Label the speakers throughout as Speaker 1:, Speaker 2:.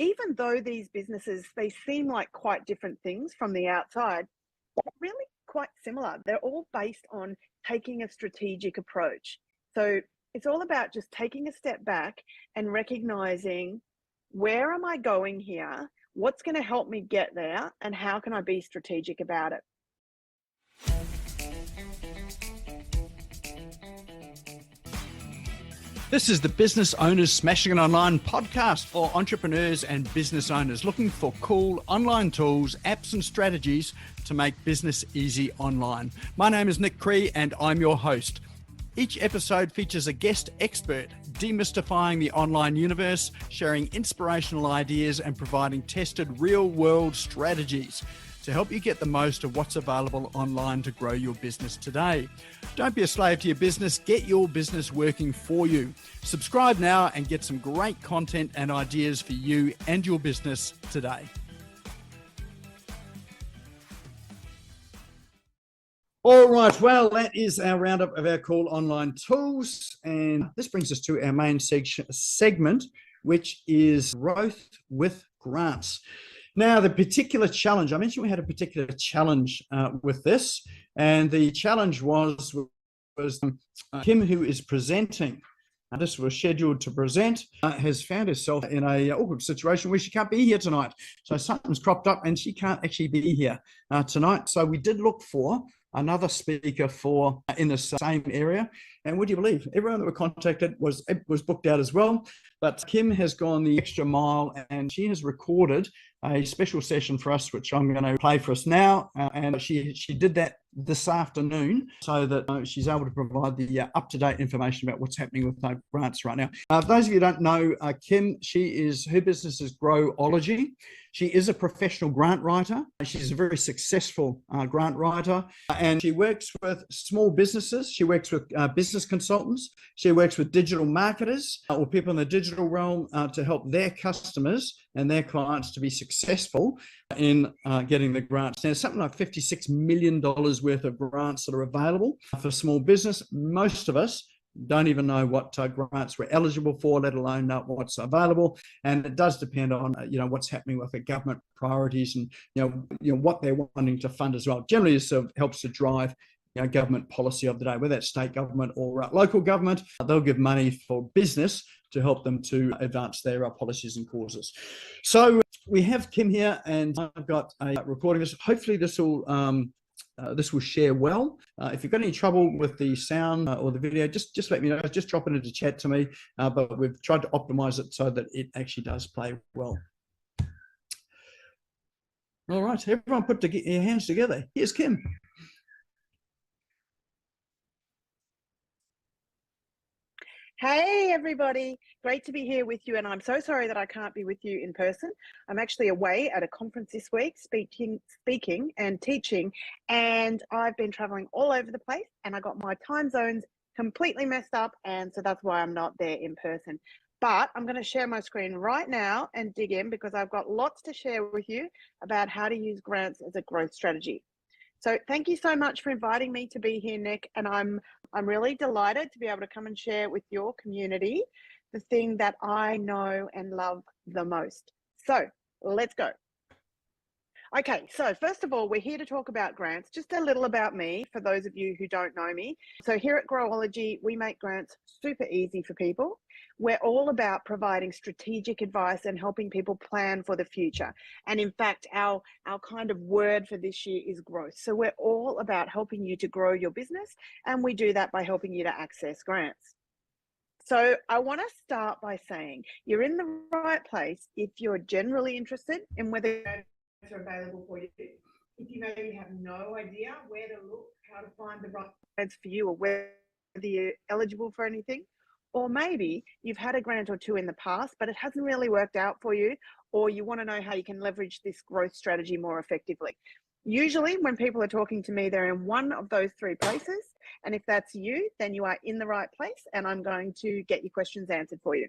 Speaker 1: even though these businesses, they seem like quite different things from the outside, they're really quite similar. They're all based on taking a strategic approach. So it's all about just taking a step back and recognizing, where am I going here? What's going to help me get there? And how can I be strategic about it?
Speaker 2: This is the Business Owners Smashing It Online podcast for entrepreneurs and business owners looking for cool online tools, apps and strategies to make business easy online. My name is Nick Cree and I'm your host. Each episode features a guest expert demystifying the online universe, sharing inspirational ideas and providing tested real-world strategies to help you get the most of what's available online to grow your business today. Don't be a slave to your business, get your business working for you. Subscribe now and get some great content and ideas for you and your business today. All right, well, that is our roundup of our cool online tools. And this brings us to our main segment, which is growth with grants. Now, the particular challenge, I mentioned we had a particular challenge with this, and the challenge was Kim, who is presenting. This was scheduled to present, has found herself in a awkward situation where she can't be here tonight. So something's cropped up and she can't actually be here tonight. So we did look for another speaker for in the same area. And would you believe, everyone that we contacted was booked out as well. But Kim has gone the extra mile and she has recorded a special session for us, which I'm going to play for us now. And she did that this afternoon so that she's able to provide the up-to-date information about what's happening with grants right now. Those of you who don't know Kim, her business is Growology. She is a professional grant writer. She's a very successful grant writer, and she works with small businesses. She works with business consultants. She works with digital marketers or people in the digital realm to help their customers and their clients to be successful in getting the grants. Now, something like $56 million worth of grants that are available for small business. Most of us don't even know what grants we're eligible for, let alone know what's available. And it does depend on what's happening with the government priorities and what they're wanting to fund as well. Generally, this sort of helps to drive government policy of the day, whether it's state government or local government. They'll give money for business to help them to advance their policies and causes. So we have Kim here, and I've got a recording of this. Hopefully this will share well. If you've got any trouble with the sound or the video, just let me know. Just drop it into chat to me. But we've tried to optimize it so that it actually does play well. All right, everyone put your hands together. Here's Kim.
Speaker 1: Hey everybody, great to be here with you, and I'm so sorry that I can't be with you in person. I'm actually away at a conference this week speaking and teaching, and I've been traveling all over the place and I got my time zones completely messed up, and so that's why I'm not there in person. But I'm going to share my screen right now and dig in, because I've got lots to share with you about how to use grants as a growth strategy. So thank you so much for inviting me to be here, Nick, and I'm really delighted to be able to come and share with your community the thing that I know and love the most. So let's go. Okay, so first of all, we're here to talk about grants. Just a little about me for those of you who don't know me. So here at Growology, we make grants super easy for people. We're all about providing strategic advice and helping people plan for the future. And in fact, our kind of word for this year is growth. So we're all about helping you to grow your business, and we do that by helping you to access grants. So I want to start by saying you're in the right place if you're generally interested in whether grants are available for you. If you maybe have no idea where to look, how to find the right grants for you, or whether you're eligible for anything, or maybe you've had a grant or two in the past, but it hasn't really worked out for you, or you want to know how you can leverage this growth strategy more effectively. Usually when people are talking to me, they're in one of those three places. And if that's you, then you are in the right place, and I'm going to get your questions answered for you.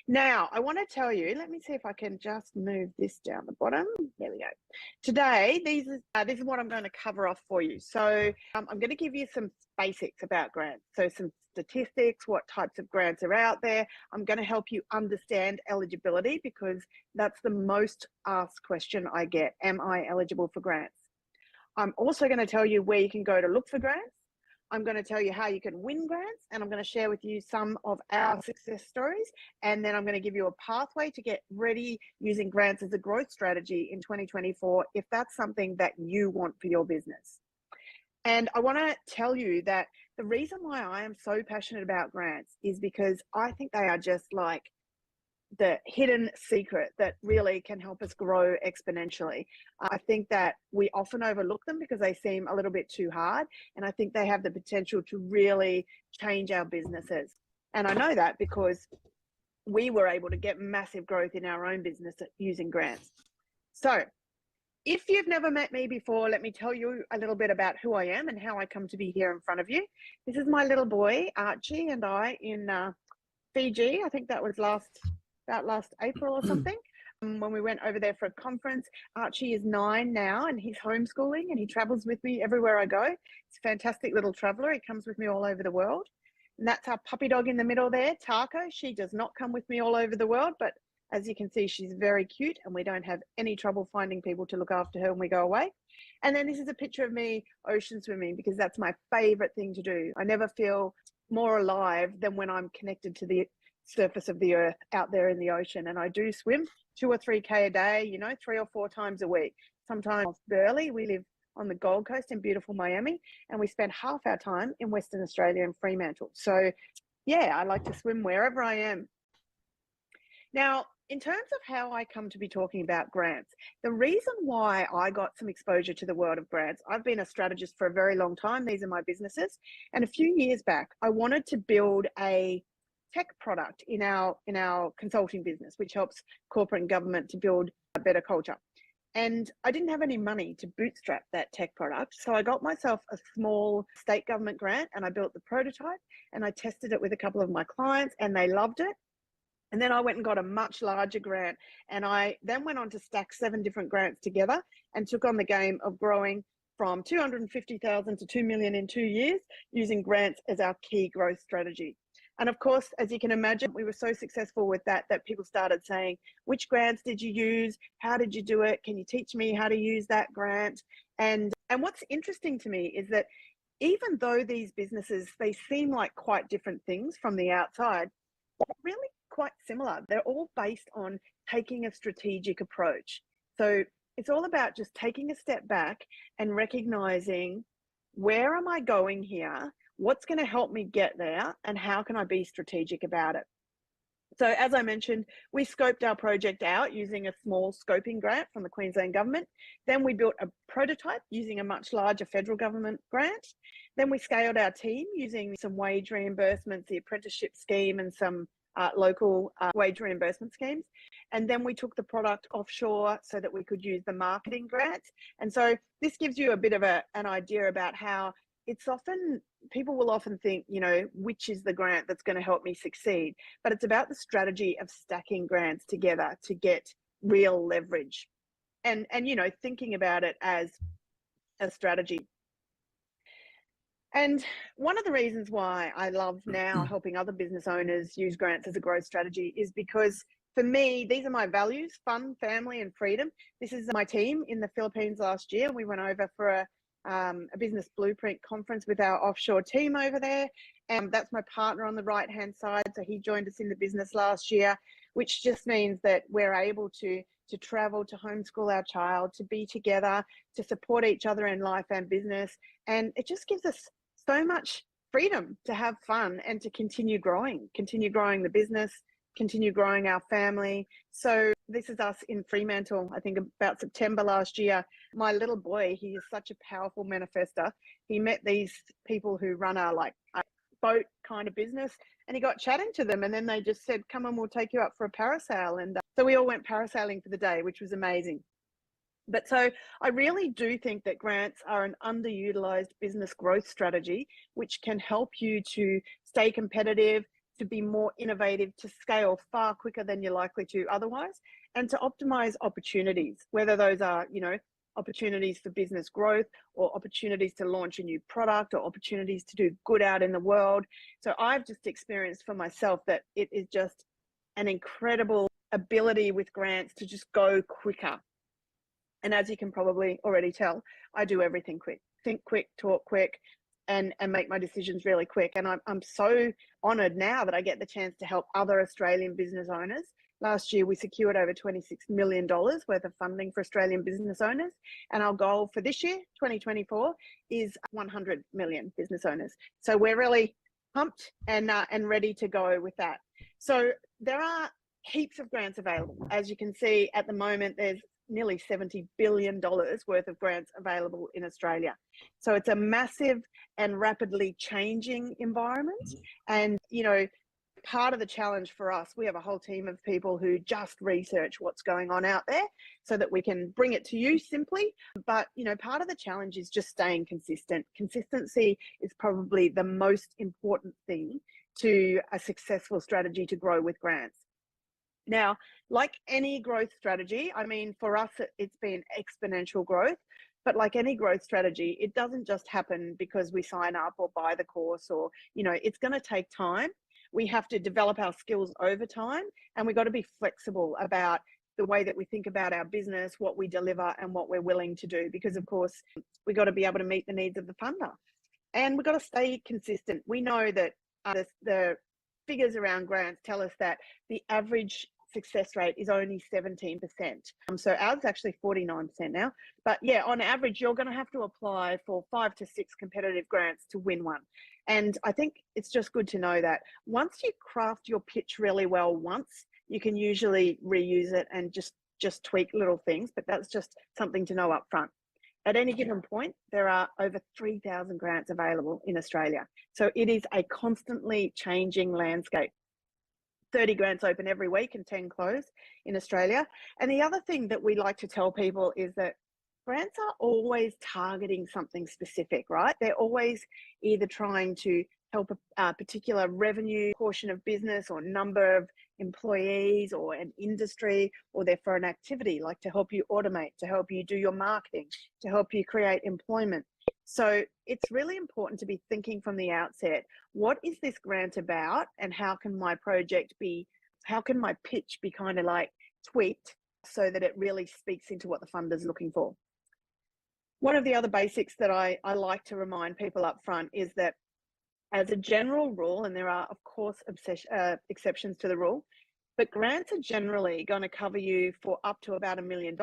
Speaker 1: Now, I want to tell you, let me see if I can just move this down the bottom. There we go. Today, this is what I'm going to cover off for you. So I'm going to give you some basics about grants. So some statistics, what types of grants are out there. I'm going to help you understand eligibility, because that's the most asked question I get. Am I eligible for grants? I'm also going to tell you where you can go to look for grants. I'm going to tell you how you can win grants, and I'm going to share with you some of our success stories. And then I'm going to give you a pathway to get ready using grants as a growth strategy in 2024, if that's something that you want for your business. And I want to tell you that the reason why I am so passionate about grants is because I think they are just like the hidden secret that really can help us grow exponentially. I think that we often overlook them because they seem a little bit too hard, and I think they have the potential to really change our businesses. And I know that because we were able to get massive growth in our own business using grants. So if you've never met me before, let me tell you a little bit about who I am and how I come to be here in front of you. This is my little boy, Archie, and I in Fiji. I think that was about last April or something, when we went over there for a conference. Archie is 9 now, and he's homeschooling, and he travels with me everywhere I go. He's a fantastic little traveler. He comes with me all over the world. And that's our puppy dog in the middle there, Taco. She does not come with me all over the world, but as you can see, she's very cute, and we don't have any trouble finding people to look after her when we go away. And then this is a picture of me ocean swimming, because that's my favorite thing to do. I never feel more alive than when I'm connected to the surface of the earth out there in the ocean. And I do swim 2 or 3K a day, you know, 3 or 4 times a week. Sometimes Burleigh. We live on the Gold Coast in beautiful Miami, and we spend half our time in Western Australia in Fremantle. So yeah, I like to swim wherever I am. Now, in terms of how I come to be talking about grants, the reason why I got some exposure to the world of grants, I've been a strategist for a very long time. These are my businesses. And a few years back, I wanted to build a tech product in our consulting business, which helps corporate and government to build a better culture. And I didn't have any money to bootstrap that tech product. So I got myself a small state government grant, and I built the prototype, and I tested it with a couple of my clients, and they loved it. And then I went and got a much larger grant, and I then went on to stack 7 different grants together and took on the game of growing from 250,000 to 2 million in 2 years using grants as our key growth strategy. And of course, as you can imagine, we were so successful with that people started saying, which grants did you use? How did you do it? Can you teach me how to use that grant? And what's interesting to me is that even though these businesses, they seem like quite different things from the outside, they're really quite similar. They're all based on taking a strategic approach. So it's all about just taking a step back and recognizing, where am I going here? What's going to help me get there? And how can I be strategic about it? So as I mentioned, we scoped our project out using a small scoping grant from the Queensland government. Then we built a prototype using a much larger federal government grant. Then we scaled our team using some wage reimbursements, the apprenticeship scheme, and some local wage reimbursement schemes. And then we took the product offshore so that we could use the marketing grants. And so this gives you a bit of an idea about how it's often, people will often think, you know, which is the grant that's going to help me succeed? But it's about the strategy of stacking grants together to get real leverage. And you know, thinking about it as a strategy. And one of the reasons why I love now helping other business owners use grants as a growth strategy is because, for me, these are my values: fun, family, and freedom. This is my team in the Philippines last year. We went over for a business blueprint conference with our offshore team over there. And that's my partner on the right-hand side. So he joined us in the business last year, which just means that we're able to travel, to homeschool our child, to be together, to support each other in life and business. And it just gives us so much freedom to have fun and to continue growing the business, continue growing our family. So this is us in Fremantle, I think about September last year. My little boy, he is such a powerful manifester. He met these people who run a boat kind of business, and he got chatting to them, and then they just said, come on, we'll take you up for a parasail. And so we all went parasailing for the day, which was amazing. But so I really do think that grants are an underutilized business growth strategy, which can help you to stay competitive, to be more innovative, to scale far quicker than you're likely to otherwise, and to optimize opportunities, whether those are, you know, opportunities for business growth, or opportunities to launch a new product, or opportunities to do good out in the world. So I've just experienced for myself that it is just an incredible ability with grants to just go quicker. And as you can probably already tell, I do everything quick, think quick, talk quick, and make my decisions really quick. And I'm so honoured now that I get the chance to help other Australian business owners. Last year, we secured over $26 million worth of funding for Australian business owners. And our goal for this year, 2024, is 100 million business owners. So we're really pumped and ready to go with that. So there are heaps of grants available. As you can see at the moment, there's nearly $70 billion worth of grants available in Australia. So it's a massive and rapidly changing environment. And, you know, part of the challenge for us, we have a whole team of people who just research what's going on out there so that we can bring it to you simply. But, you know, part of the challenge is just staying consistent. Consistency is probably the most important thing to a successful strategy to grow with grants. Now, like any growth strategy, I mean, for us, it's been exponential growth, but like any growth strategy, it doesn't just happen because we sign up or buy the course, or, you know, it's going to take time. We have to develop our skills over time, and we've got to be flexible about the way that we think about our business, what we deliver, and what we're willing to do, because of course, we've got to be able to meet the needs of the funder, and we've got to stay consistent. We know that the figures around grants tell us that the average success rate is only 17%. So ours is actually 49% now. But yeah, on average, you're going to have to apply for 5 to 6 competitive grants to win one. And I think it's just good to know that once you craft your pitch really well once, you can usually reuse it and just tweak little things, but that's just something to know up front. At any given point, there are over 3,000 grants available in Australia. So it is a constantly changing landscape. 30 grants open every week and 10 close in Australia. And the other thing that we like to tell people is that grants are always targeting something specific, right? They're always either trying to help a particular revenue portion of business or number of employees or an industry, or they're for an activity, like to help you automate, to help you do your marketing, to help you create employment. So it's really important to be thinking from the outset, what is this grant about, and how can my project be, how can my pitch be kind of like tweaked so that it really speaks into what the funder's looking for. One of the other basics that I like to remind people up front is that as a general rule, and there are of course exceptions to the rule, but grants are generally going to cover you for up to about $1 million.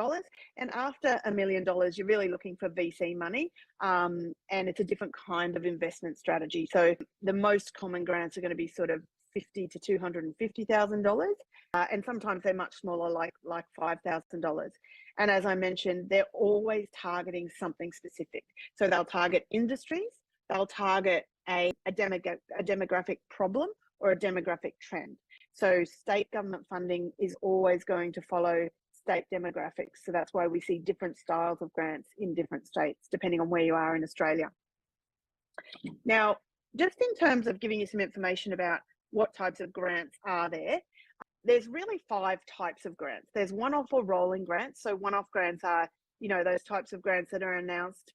Speaker 1: And after $1 million, you're really looking for VC money. And it's a different kind of investment strategy. So the most common grants are going to be sort of $50,000 to $250,000. And sometimes they're much smaller, like $5,000. And as I mentioned, they're always targeting something specific. So they'll target industries, they'll target a demographic problem or a demographic trend. So state government funding is always going to follow state demographics. So that's why we see different styles of grants in different states, depending on where you are in Australia. Now, just in terms of giving you some information about what types of grants are there, there's really 5 types of grants. There's one-off or rolling grants. So one-off grants are, you know, those types of grants that are announced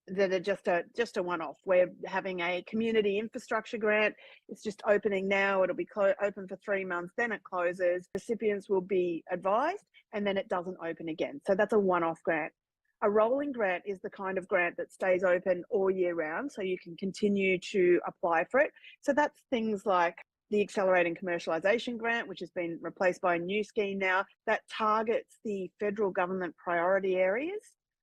Speaker 1: that are just a one-off. We're having a community infrastructure grant. It's just opening now. It'll be open for 3 months, then it closes. Recipients will be advised, and then it doesn't open again. So that's a one-off grant. A rolling grant is the kind of grant that stays open all year round, so you can continue to apply for it. So that's things like the Accelerating Commercialization Grant, which has been replaced by a new scheme now that targets the federal government priority areas,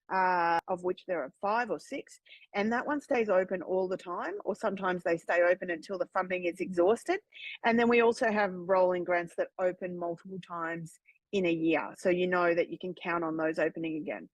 Speaker 1: of which there are 5 or 6, and that one stays open all the time, or sometimes they stay open until the funding is exhausted. And then we also have rolling grants that open multiple times in a year, so you know that you can count on those opening again.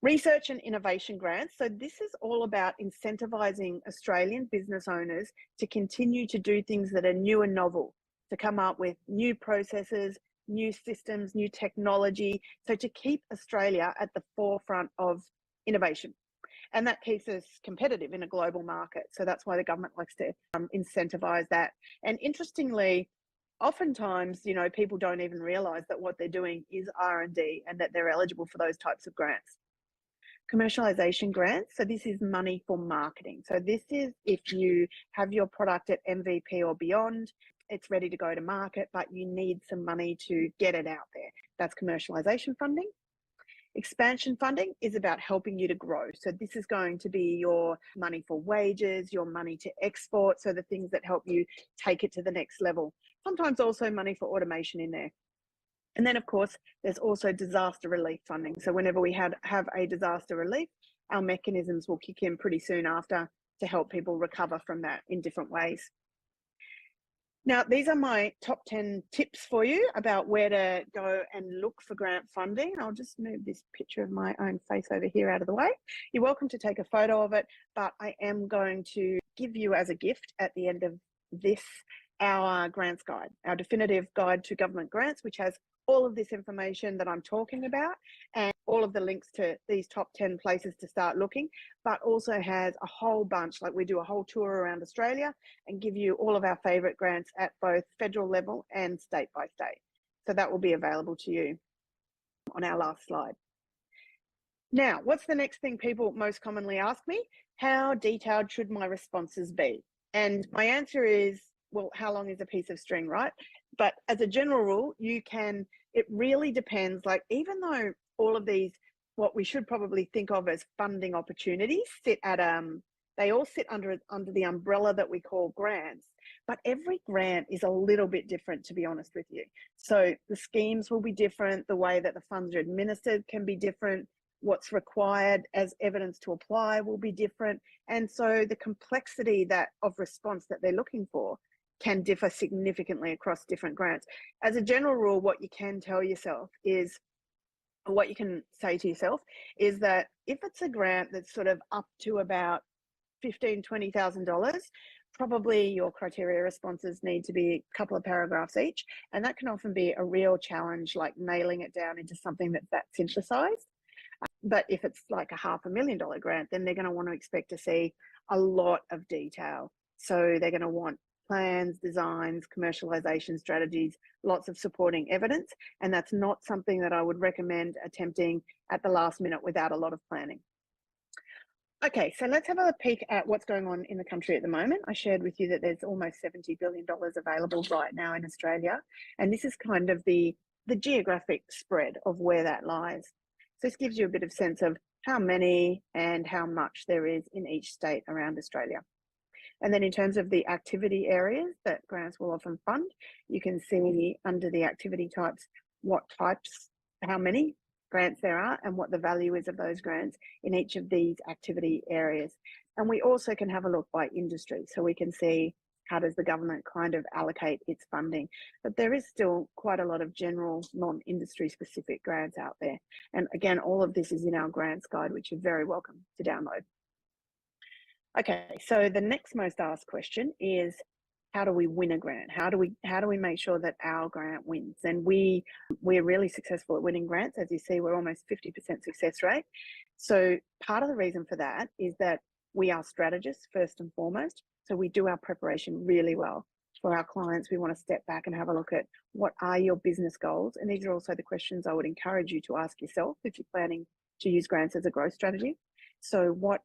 Speaker 1: Research and innovation grants. So this is all about incentivizing Australian business owners to continue to do things that are new and novel, to come up with new processes, new systems, new technology, so to keep Australia at the forefront of innovation. And that keeps us competitive in a global market. So that's why the government likes to incentivize that. And interestingly, oftentimes, you know, people don't even realize that what they're doing is R&D and that they're eligible for those types of grants. Commercialization grants, so this is money for marketing. So this is if you have your product at MVP or beyond, it's ready to go to market, but you need some money to get it out there. That's commercialization funding. Expansion funding is about helping you to grow. So this is going to be your money for wages, your money to export, so the things that help you take it to the next level. Sometimes also money for automation in there. And then, of course, there's also disaster relief funding. So whenever we have a disaster relief, our mechanisms will kick in pretty soon after to help people recover from that in different ways. Now, these are my top 10 tips for you about where to go and look for grant funding. I'll just move this picture of my own face over here out of the way. You're welcome to take a photo of it, but I am going to give you as a gift at the end of this our grants guide, our definitive guide to government grants, which has all of this information that I'm talking about and all of the links to these top 10 places to start looking, but also has a whole bunch, like we do a whole tour around Australia and give you all of our favorite grants at both federal level and state by state. So that will be available to you on our last slide. Now, what's the next thing people most commonly ask me? How detailed should my responses be? And my answer is, well, how long is a piece of string, right? But as a general rule, it really depends. Like, even though all of these, what we should probably think of as funding opportunities sit at, they all sit under the umbrella that we call grants, but every grant is a little bit different, to be honest with you. So the schemes will be different. The way that the funds are administered can be different. What's required as evidence to apply will be different. And so the complexity of response that they're looking for can differ significantly across different grants. As a general rule, what you can tell yourself is, or what you can say to yourself is that if it's a grant that's sort of up to about $15,000, $20,000, probably your criteria responses need to be a couple of paragraphs each. And that can often be a real challenge, like nailing it down into something that's that synthesized. But if it's like a $500,000 grant, then they're going to want to expect to see a lot of detail. So they're going to want plans, designs, commercialization strategies, lots of supporting evidence. And that's not something that I would recommend attempting at the last minute without a lot of planning. Okay, so let's have a peek at what's going on in the country at the moment. I shared with you that there's almost $70 billion available right now in Australia. And this is kind of the geographic spread of where that lies. So this gives you a bit of sense of how many and how much there is in each state around Australia. And then in terms of the activity areas that grants will often fund, you can see under the activity types, what types, how many grants there are and what the value is of those grants in each of these activity areas. And we also can have a look by industry. So we can see how does the government kind of allocate its funding. But there is still quite a lot of general non-industry specific grants out there. And again, all of this is in our grants guide, which you're very welcome to download. Okay, so the next most asked question is, how do we win a grant? How do we make sure that our grant wins? And we're really successful at winning grants. As you see, we're almost 50% success rate. So part of the reason for that is that we are strategists first and foremost. So we do our preparation really well. For our clients, we want to step back and have a look at what are your business goals. And these are also the questions I would encourage you to ask yourself if you're planning to use grants as a growth strategy. So what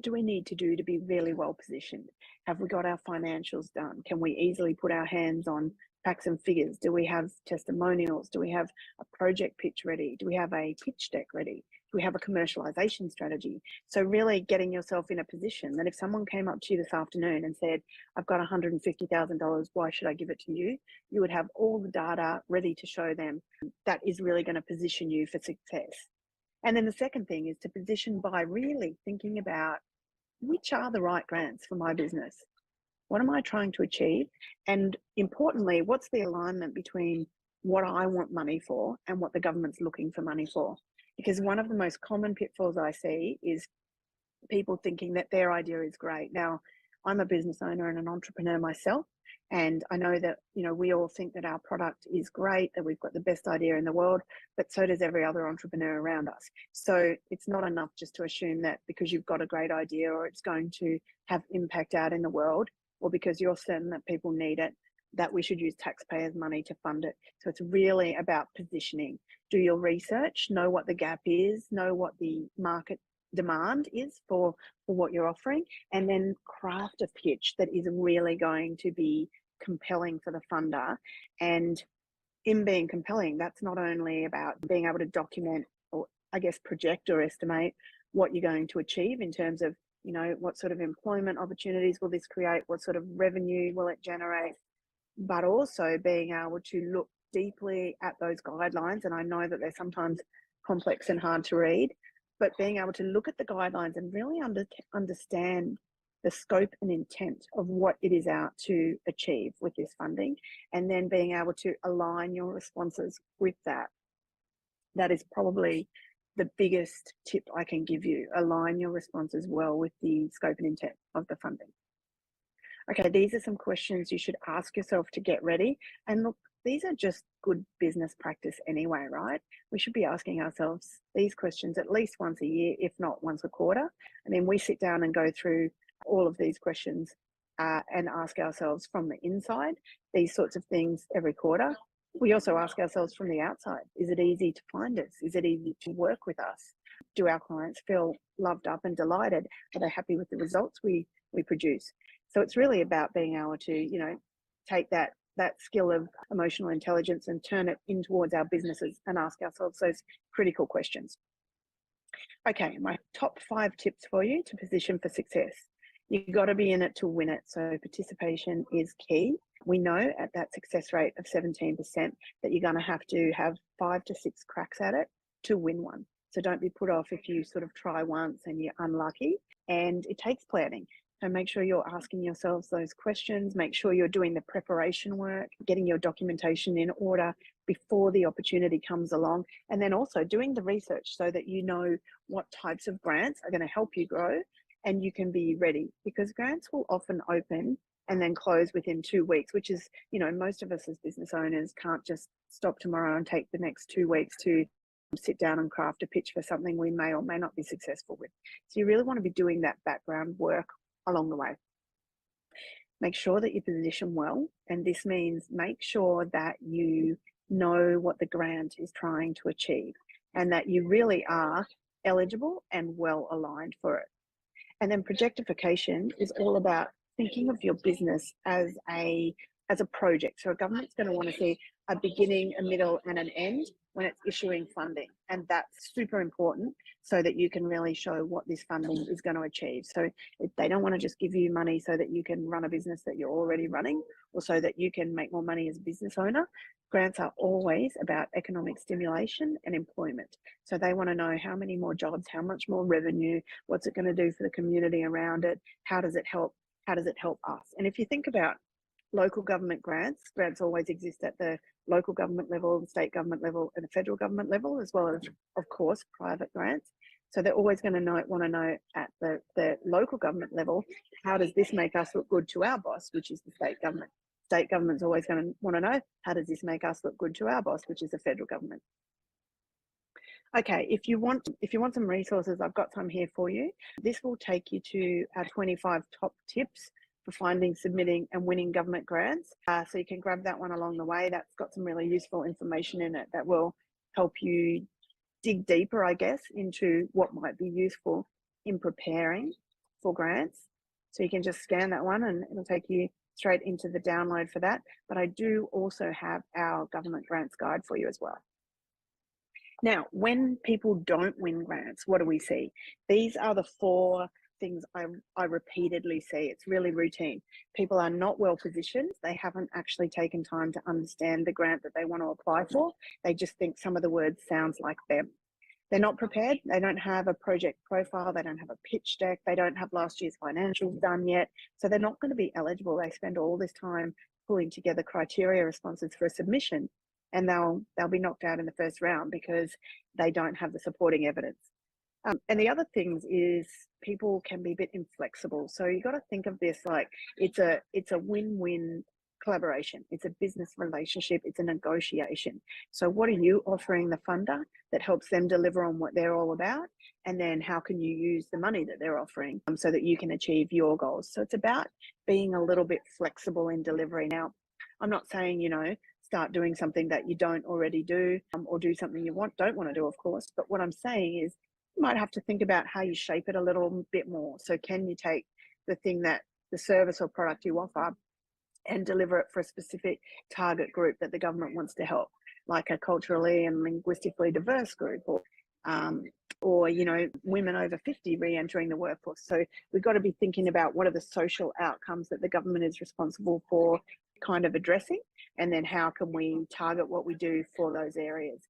Speaker 1: do we need to do to be really well positioned? Have we got our financials done? Can we easily put our hands on facts and figures? Do we have testimonials? Do we have a project pitch ready? Do we have a pitch deck ready? Do we have a commercialization strategy? So really getting yourself in a position that if someone came up to you this afternoon and said, I've got $150,000, why should I give it to you? You would have all the data ready to show them. That is really going to position you for success. And then the second thing is to position by really thinking about which are the right grants for my business. What am I trying to achieve? And importantly, what's the alignment between what I want money for and what the government's looking for money for? Because one of the most common pitfalls I see is people thinking that their idea is great. Now, I'm a business owner and an entrepreneur myself. And I know that, we all think that our product is great, that we've got the best idea in the world, but so does every other entrepreneur around us. So it's not enough just to assume that because you've got a great idea or it's going to have impact out in the world, or because you're certain that people need it, that we should use taxpayers' money to fund it. So it's really about positioning. Do your research, know what the gap is, know what the market demand is for what you're offering, and then craft a pitch that is really going to be compelling for the funder. And in being compelling, that's not only about being able to document, or I guess project or estimate what you're going to achieve in terms of, you know, what sort of employment opportunities will this create, what sort of revenue will it generate, but also being able to look deeply at those guidelines. And I know that they're sometimes complex and hard to read, but being able to look at the guidelines and really understand the scope and intent of what it is out to achieve with this funding, and then being able to align your responses with that. That is probably the biggest tip I can give you. Align your responses well with the scope and intent of the funding. Okay, these are some questions you should ask yourself to get ready. And look, these are just good business practice anyway, right? We should be asking ourselves these questions at least once a year, if not once a quarter. I mean, we sit down and go through all of these questions and ask ourselves from the inside these sorts of things every quarter. We also ask ourselves from the outside, is it easy to find us? Is it easy to work with us? Do our clients feel loved up and delighted? Are they happy with the results we produce? So it's really about being able to, you know, take that skill of emotional intelligence and turn it in towards our businesses and ask ourselves those critical questions. Okay, my top 5 tips for you to position for success. You've got to be in it to win it. So participation is key. We know at that success rate of 17% that you're going to have 5 to 6 cracks at it to win one. So don't be put off if you sort of try once and you're unlucky. And it takes planning. So make sure you're asking yourselves those questions. Make sure you're doing the preparation work, getting your documentation in order before the opportunity comes along. And then also doing the research so that you know what types of grants are going to help you grow and you can be ready, because grants will often open and then close within 2 weeks, which is, you know, most of us as business owners can't just stop tomorrow and take the next 2 weeks to sit down and craft a pitch for something we may or may not be successful with. So you really want to be doing that background work along the way. Make sure that you position well, and this means make sure that you know what the grant is trying to achieve and that you really are eligible and well aligned for it. And then projectification is all about thinking of your business as a project. So a government's going to want to see a beginning, a middle, and an end when it's issuing funding. And that's super important so that you can really show what this funding is going to achieve. So they don't want to just give you money so that you can run a business that you're already running or so that you can make more money as a business owner. Grants are always about economic stimulation and employment. So they want to know how many more jobs, how much more revenue, what's it going to do for the community around it, how does it help us? And if you think about local government grants always exist at the local government level, the state government level, and the federal government level, as well as, of course, private grants. So they're always going to want to know at the local government level, how does this make us look good to our boss, which is the state government. State government's always going to want to know, how does this make us look good to our boss, which is the federal government. Okay, if you want some resources, I've got some here for you. This will take you to our 25 top tips for finding, submitting and winning government grants. So you can grab that one along the way. That's got some really useful information in it that will help you dig deeper, I guess, into what might be useful in preparing for grants. So you can just scan that one and it'll take you straight into the download for that. But I do also have our government grants guide for you as well. Now, when people don't win grants, what do we see? These are the 4 things I repeatedly see. It's really routine. People are not well positioned. They haven't actually taken time to understand the grant that they want to apply for. They just think some of the words sounds like them. They're not prepared. They don't have a project profile. They don't have a pitch deck. They don't have last year's financials done yet. So they're not going to be eligible. They spend all this time pulling together criteria responses for a submission, and they'll be knocked out in the first round because they don't have the supporting evidence. And the other things is people can be a bit inflexible. So you got to think of this like it's a win-win collaboration. It's a business relationship. It's a negotiation. So what are you offering the funder that helps them deliver on what they're all about? And then how can you use the money that they're offering so that you can achieve your goals? So it's about being a little bit flexible in delivery. Now, I'm not saying, you know, start doing something that you don't already do, or do something you don't want to do, of course. But what I'm saying is you might have to think about how you shape it a little bit more. So can you take the thing that the service or product you offer and deliver it for a specific target group that the government wants to help, like a culturally and linguistically diverse group, or you know, women over 50 re-entering the workforce. So we've got to be thinking about what are the social outcomes that the government is responsible for kind of addressing, and then how can we target what we do for those areas.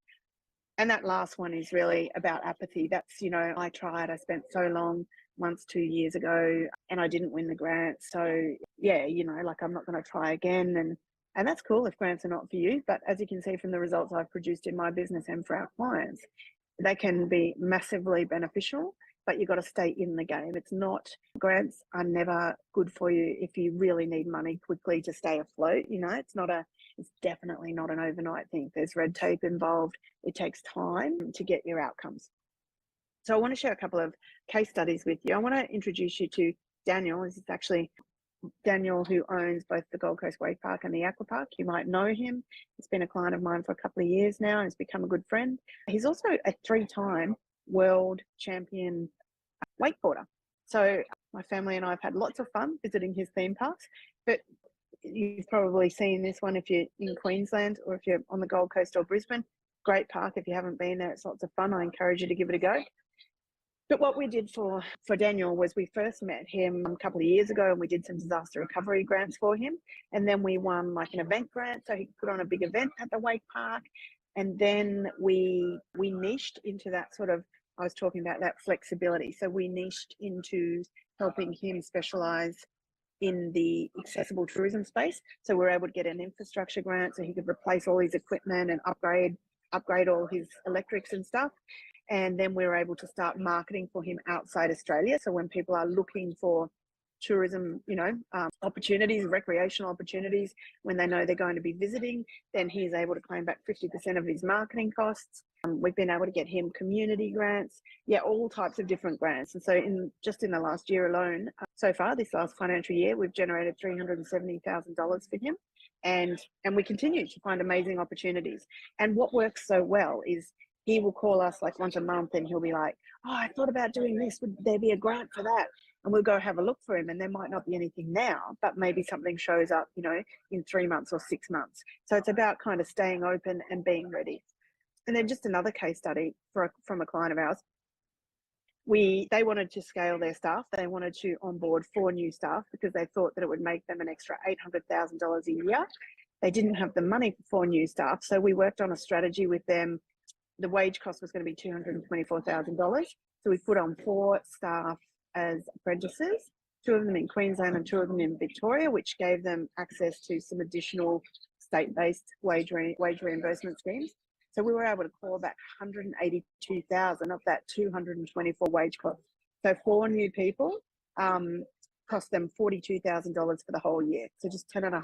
Speaker 1: And that last one is really about apathy. That's, you know, I spent so long, once 2 years ago, and I didn't win the grant. So yeah, you know, like I'm not going to try again. And that's cool if grants are not for you. But as you can see from the results I've produced in my business and for our clients, they can be massively beneficial, but you've got to stay in the game. It's not, grants are never good for you if you really need money quickly to stay afloat. You know, it's definitely not an overnight thing. There's red tape involved. It takes time to get your outcomes. So I want to share a couple of case studies with you. I want to introduce you to Daniel. This is actually Daniel, who owns both the Gold Coast Wave Park and the Aqua Park. You might know him. He's been a client of mine for a couple of years now and has become a good friend. He's also a 3-time world champion wakeboarder. So my family and I have had lots of fun visiting his theme parks, but you've probably seen this one if you're in Queensland or if you're on the Gold Coast or Brisbane. Great park. If you haven't been there, it's lots of fun. I encourage you to give it a go. But what we did for Daniel was we first met him a couple of years ago, and we did some disaster recovery grants for him. And then we won like an event grant, so he could put on a big event at the wake park. And then we niched into that sort of, I was talking about that flexibility. So we niched into helping him specialize in the accessible tourism space. So we're able to get an infrastructure grant so he could replace all his equipment and upgrade all his electrics and stuff. And then we were able to start marketing for him outside Australia. So when people are looking for tourism, you know, opportunities, recreational opportunities, when they know they're going to be visiting, then he's able to claim back 50% of his marketing costs. We've been able to get him community grants, all types of different grants. And so in the last year alone, so far this last financial year, we've generated $370,000 for him. And we continue to find amazing opportunities. And what works so well is he will call us like once a month and he'll be like, oh, I thought about doing this. Would there be a grant for that? And we'll go have a look for him. And there might not be anything now, but maybe something shows up, you know, in 3 months or 6 months. So it's about kind of staying open and being ready. And then just another case study from a client of ours. They wanted to scale their staff. They wanted to onboard 4 new staff because they thought that it would make them an extra $800,000 a year. They didn't have the money for 4 new staff. So we worked on a strategy with them. The wage cost was going to be $224,000. So we put on 4 staff as apprentices, 2 of them in Queensland and 2 of them in Victoria, which gave them access to some additional state-based wage reimbursement schemes. So we were able to claw back $182,000 of that $224 wage cost. So 4 new people cost them $42,000 for the whole year. So just $10,500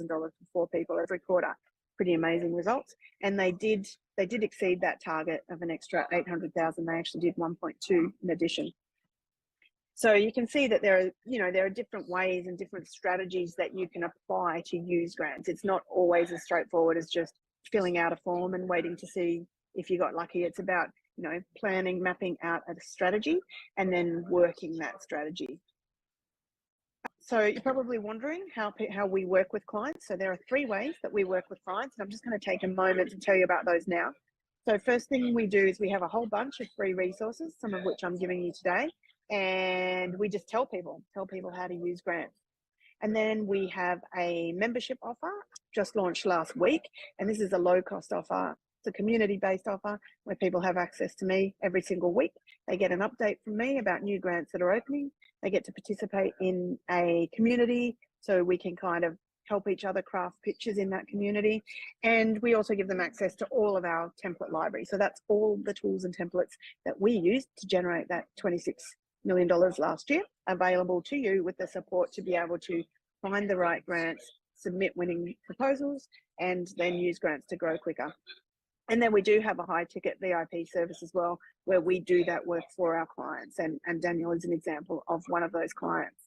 Speaker 1: for 4 people every quarter. Pretty amazing results. And they did exceed that target of an extra $800,000. They actually did 1.2 in addition. So you can see that there are different ways and different strategies that you can apply to use grants. It's not always as straightforward as just filling out a form and waiting to see if you got lucky. It's about, you know, planning, mapping out a strategy and then working that strategy. So you're probably wondering how we work with clients. So there are 3 ways that we work with clients, and I'm just going to take a moment to tell you about those now. So first thing we do is we have a whole bunch of free resources, some of which I'm giving you today, and we just tell people how to use grants. And then we have a membership offer just launched last week, and this is a low-cost offer. It's a community-based offer where people have access to me every single week. They get an update from me about new grants that are opening. They get to participate in a community so we can kind of help each other craft pitches in that community. And we also give them access to all of our template library. So that's all the tools and templates that we used to generate that $26 million last year, available to you with the support to be able to find the right grants, submit winning proposals, and then use grants to grow quicker. And then we do have a high ticket VIP service as well, where we do that work for our clients. And Daniel is an example of one of those clients.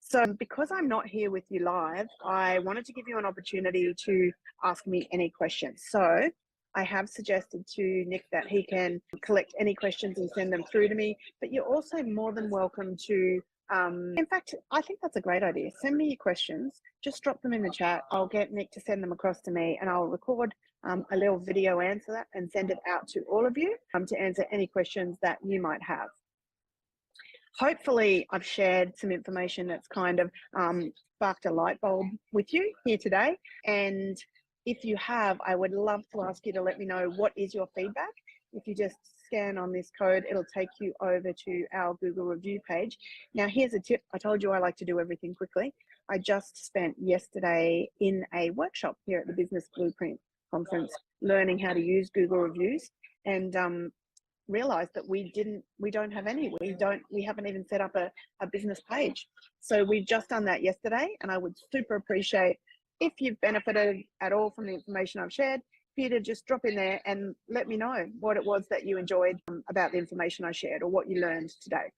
Speaker 1: So because I'm not here with you live, I wanted to give you an opportunity to ask me any questions. So I have suggested to Nick that he can collect any questions and send them through to me, but you're also more than welcome to, in fact, I think that's a great idea. Send me your questions, just drop them in the chat. I'll get Nick to send them across to me, and I'll record a little video answer that and send it out to all of you to answer any questions that you might have. Hopefully I've shared some information that's kind of sparked a light bulb with you here today. And if you have, I would love to ask you to let me know what is your feedback. If you just scan on this code, it'll take you over to our Google review page. Now, here's a tip. I told you I like to do everything quickly. I just spent yesterday in a workshop here at the Business Blueprint Conference learning how to use Google reviews, and realized that we don't have any. We haven't even set up a business page. So we've just done that yesterday, and I would super appreciate if you've benefited at all from the information I've shared, for you to just drop in there and let me know what it was that you enjoyed about the information I shared or what you learned today.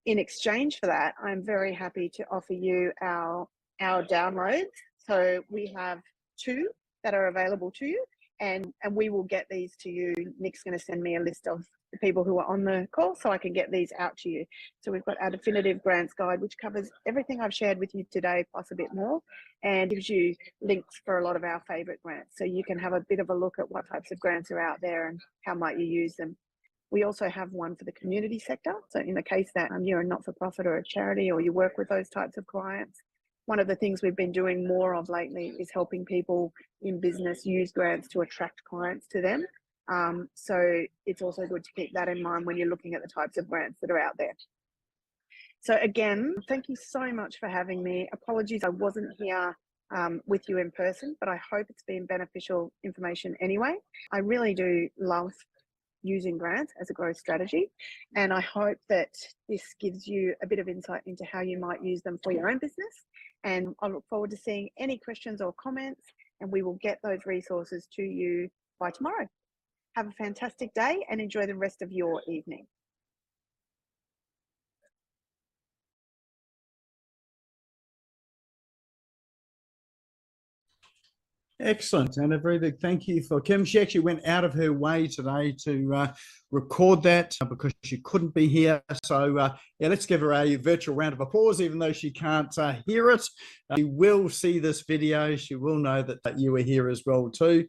Speaker 1: In exchange for that, I'm very happy to offer you our downloads. So we have 2 that are available to you, and we will get these to you. Nick's going to send me a list of the people who are on the call so I can get these out to you. So we've got our definitive grants guide, which covers everything I've shared with you today plus a bit more, and gives you links for a lot of our favorite grants, so you can have a bit of a look at what types of grants are out there and how might you use them. We also have one for the community sector. So in the case that you're a not-for-profit or a charity, or you work with those types of clients, one of the things we've been doing more of lately is helping people in business use grants to attract clients to them. So it's also good to keep that in mind when you're looking at the types of grants that are out there. So again, thank you so much for having me. Apologies I wasn't here with you in person, but I hope it's been beneficial information anyway. I really do love using grants as a growth strategy, and I hope that this gives you a bit of insight into how you might use them for your own business. And I look forward to seeing any questions or comments, and we will get those resources to you by tomorrow. Have a fantastic day and enjoy the rest of your evening.
Speaker 2: Excellent, and a very big thank you for Kim. She actually went out of her way today to record that because she couldn't be here. So yeah, let's give her a virtual round of applause, even though she can't hear it. She will see this video. She will know that you were here as well too.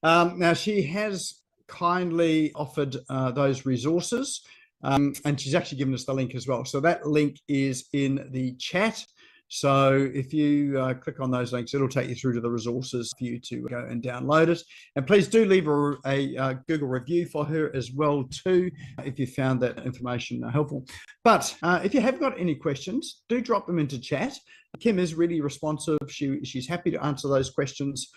Speaker 2: Now, she has kindly offered those resources, and she's actually given us the link as well. So that link is in the chat. So if you click on those links, it'll take you through to the resources for you to go and download it. And please do leave her a Google review for her as well too, if you found that information helpful. But if you have got any questions, do drop them into chat. Kim is really responsive. She's happy to answer those questions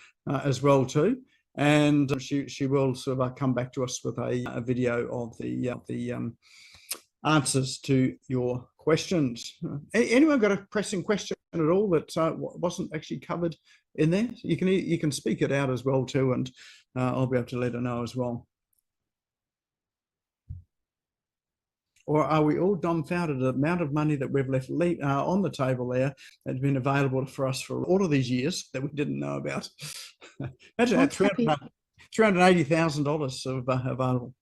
Speaker 2: as well too. And she will sort of come back to us with a video of the answers to your questions. Anyone got a pressing question at all that wasn't actually covered in there? You can speak it out as well too, and I'll be able to let her know as well. Or are we all dumbfounded at the amount of money that we've left on the table there that's been available for us for all of these years that we didn't know about? Imagine that, $380,000 available.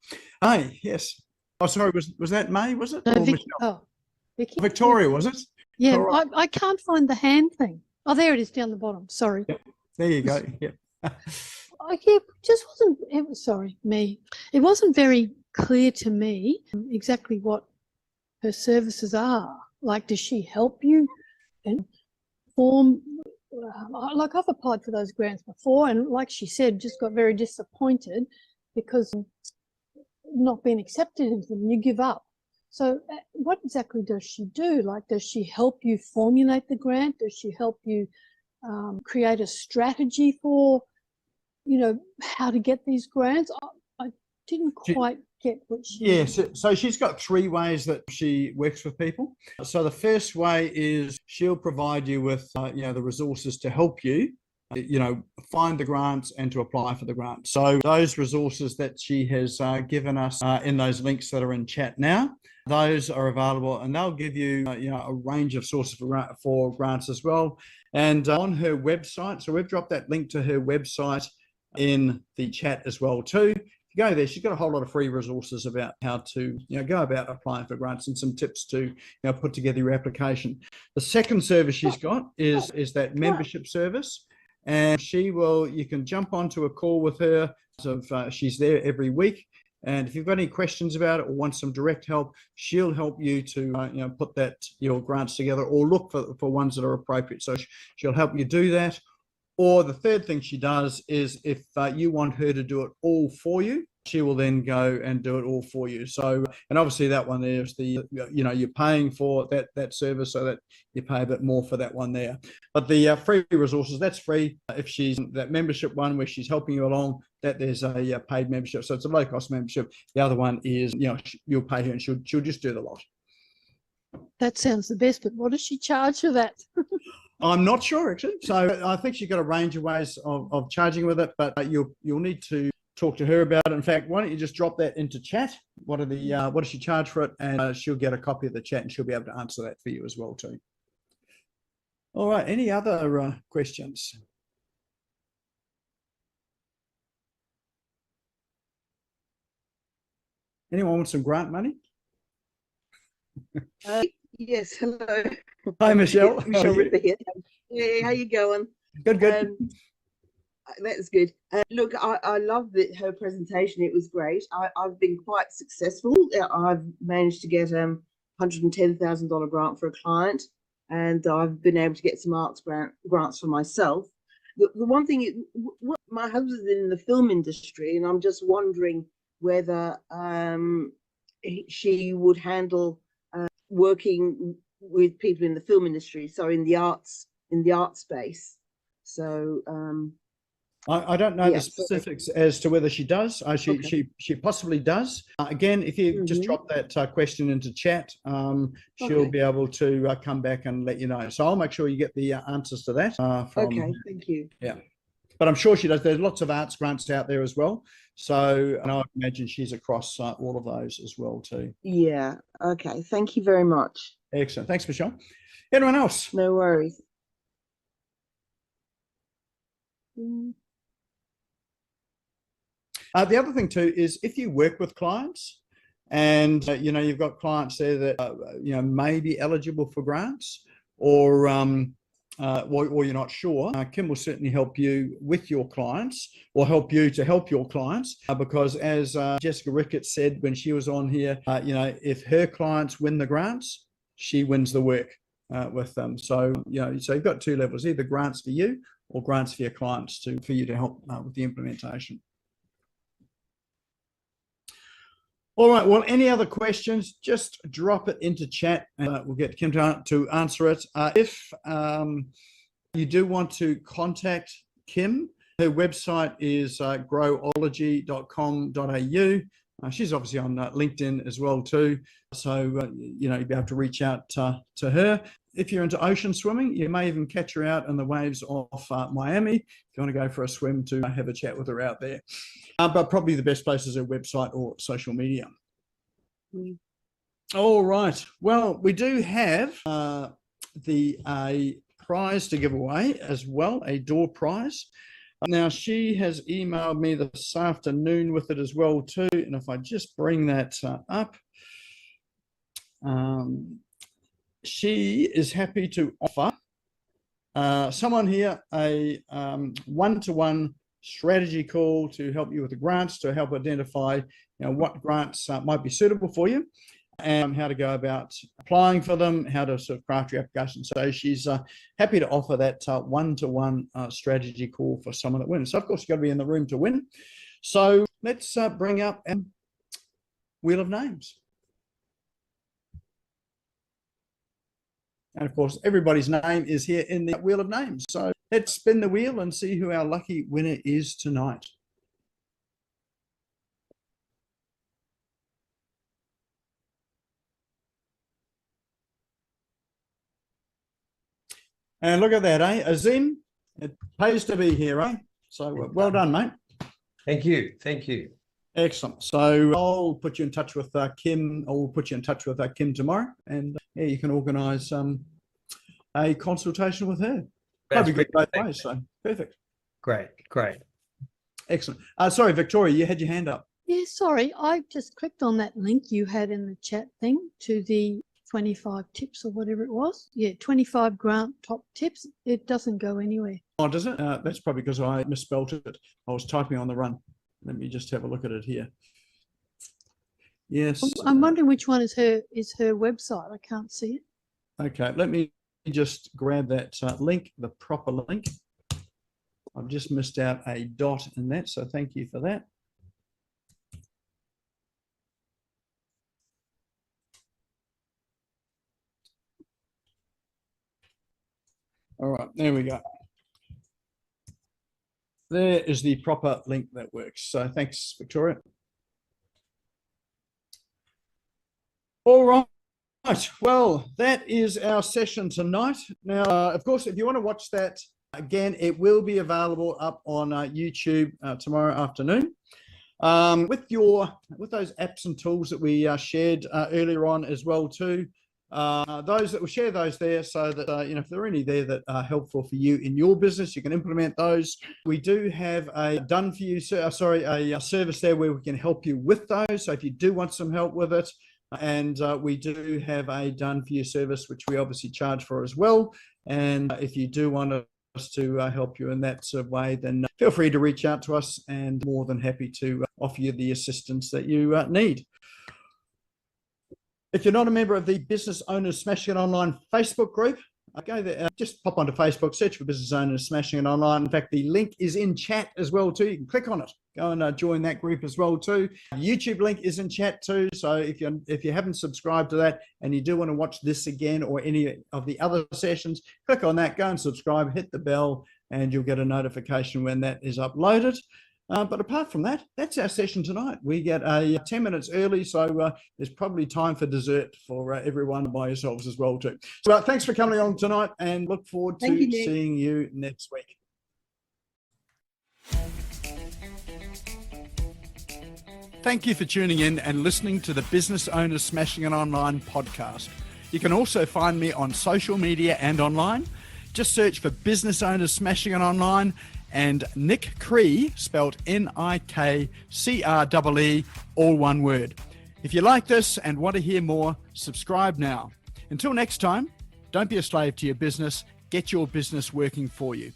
Speaker 2: Hey, yes. Oh, sorry, was that May, was it?
Speaker 3: No,
Speaker 2: Or
Speaker 3: Vicky. Oh, Vicky.
Speaker 2: Victoria, was it?
Speaker 3: Yeah,
Speaker 2: Right.
Speaker 3: I can't find the hand thing. Oh, there it is down the bottom. Sorry.
Speaker 2: Yep. There you go. Yeah.
Speaker 3: Yeah, just wasn't. Sorry, me. It wasn't very clear to me exactly what her services are. Like, does she help you and form? Like, I've applied for those grants before, and like she said, just got very disappointed because not being accepted into them, you give up. So what exactly does she do? Like, does she help you formulate the grant? Does she help you create a strategy for, how to get these grants? I didn't quite get what she...
Speaker 2: Yes, so she's got 3 ways that she works with people. So the first way is she'll provide you with, the resources to help you, find the grants and to apply for the grant. So those resources that she has given us in those links that are in chat now, those are available, and they'll give you, a range of sources for grants as well. And on her website, so we've dropped that link to her website in the chat as well too. If you go there, she's got a whole lot of free resources about how to, go about applying for grants and some tips to, put together your application. The second service she's got is that membership service, and you can jump onto a call with her. So she's there every week. And if you've got any questions about it or want some direct help, she'll help you to put your grants together or look for ones that are appropriate. So she'll help you do that. Or the third thing she does is if you want her to do it all for you, she will then go and do it all for you. So, and obviously that one there is you're paying for that service, so that you pay a bit more for that one there. But the free resources, that's free. If she's that membership one where she's helping you along, that there's a paid membership. So it's a low cost membership. The other one is, you'll pay her and she'll just do the lot.
Speaker 3: That sounds the best, but what does she charge for that?
Speaker 2: I'm not sure, actually. So I think she's got a range of ways of charging with it, but you'll need to talk to her about it. In fact, why don't you just drop that into chat? What does she charge for it? And she'll get a copy of the chat and she'll be able to answer that for you as well too. All right. Any other questions? Anyone want some grant money?
Speaker 4: Yes, hello.
Speaker 2: Hi, Michelle.
Speaker 4: Michelle Ripper here. Hey, how you going?
Speaker 2: Good.
Speaker 4: That's good. Look, I loved her presentation. It was great. I've been quite successful. I've managed to get $110,000 grant for a client, and I've been able to get some arts grants for myself. The one thing, my husband's in the film industry, and I'm just wondering whether she would handle working with people in the film industry, so in the arts space. So
Speaker 2: I don't know the specifics as to whether she does. She possibly does. Again, if you just drop that question into chat, she'll be able to come back and let you know. So I'll make sure you get the answers to that.
Speaker 4: Thank you.
Speaker 2: Yeah, but I'm sure she does. There's lots of arts grants out there as well. So, and I imagine she's across all of those as well too.
Speaker 4: Yeah. Okay. Thank you very much.
Speaker 2: Excellent. Thanks, Michelle. Anyone else?
Speaker 4: No worries.
Speaker 2: The other thing too is if you work with clients and you've got clients there that may be eligible for grants, or you're not sure, Kim will certainly help you with your clients, or help you to help your clients, because as Jessica Ricketts said when she was on here, if her clients win the grants, she wins the work with them. So so you've got two levels: either grants for you or grants for your clients for you to help with the implementation. All right. Well, any other questions, just drop it into chat and we'll get Kim to answer it. If you do want to contact Kim, her website is growology.com.au. She's obviously on LinkedIn as well too. So, you'll be able to reach out to her. If you're into ocean swimming, you may even catch her out in the waves off Miami. If you want to go for a swim, to have a chat with her out there. But probably the best place is her website or social media. All right. Well, we do have a prize to give away as well, a door prize. Now, she has emailed me this afternoon with it as well too. And if I just bring that up, she is happy to offer someone here a one-to-one strategy call to help you with the grants, to help identify what grants might be suitable for you, and how to go about applying for them, how to sort of craft your application. So she's happy to offer that one-to-one strategy call for someone that wins. So of course you've got to be in the room to win. So let's bring up Wheel of Names. And of course, everybody's name is here in the Wheel of Names. So let's spin the wheel and see who our lucky winner is tonight. And look at that, eh? Azim, it pays to be here, eh? So well done, mate.
Speaker 5: Thank you. Thank you.
Speaker 2: Excellent. So I'll put you in touch with Kim, or we'll put you in touch with Kim tomorrow, and yeah, you can organise a consultation with her. That'd be good both ways. So perfect.
Speaker 5: Great.
Speaker 2: Excellent. Sorry, Victoria, you had your hand up.
Speaker 3: Yeah, sorry, I just clicked on that link you had in the chat thing to the 25 tips or whatever it was. Yeah, 25 grant top tips. It doesn't go anywhere.
Speaker 2: Oh, does it? That's probably because I misspelled it. I was typing on the run. Let me just have a look at it here. Yes.
Speaker 3: I'm wondering which one is her website. I can't see it.
Speaker 2: Okay, let me just grab that link, the proper link. I've just missed out a dot in that, so thank you for that. All right, there we go. There is the proper link that works. So thanks, Victoria. All right. Well, that is our session tonight. Now, of course, if you want to watch that again, it will be available up on YouTube tomorrow afternoon. With those apps and tools that we shared earlier on as well too. Those that will share those there, so that if there are any there that are helpful for you in your business, you can implement those. We do have a done for you, a service there where we can help you with those. So if you do want some help with it, and we do have a done for you service, which we obviously charge for as well. And if you do want us to help you in that sort of way, then feel free to reach out to us, and more than happy to offer you the assistance that you need. If you're not a member of the Business Owners Smashing It Online Facebook group, go there, just pop onto Facebook, search for Business Owners Smashing It Online. In fact, the link is in chat as well too. You can click on it, go and join that group as well too. YouTube link is in chat too. So if you haven't subscribed to that and you do want to watch this again or any of the other sessions, click on that, go and subscribe, hit the bell, and you'll get a notification when that is uploaded. But apart from that, that's our session tonight. We get 10 minutes early, so there's probably time for dessert for everyone by yourselves as well too. So thanks for coming on tonight, and look forward to seeing you next week. Thank you for tuning in and listening to the Business Owners Smashing It Online podcast. You can also find me on social media and online. Just search for Business Owners Smashing It Online and Nick Cree, spelled Nickcree, all one word. If you like this and want to hear more, subscribe now. Until next time, don't be a slave to your business. Get your business working for you.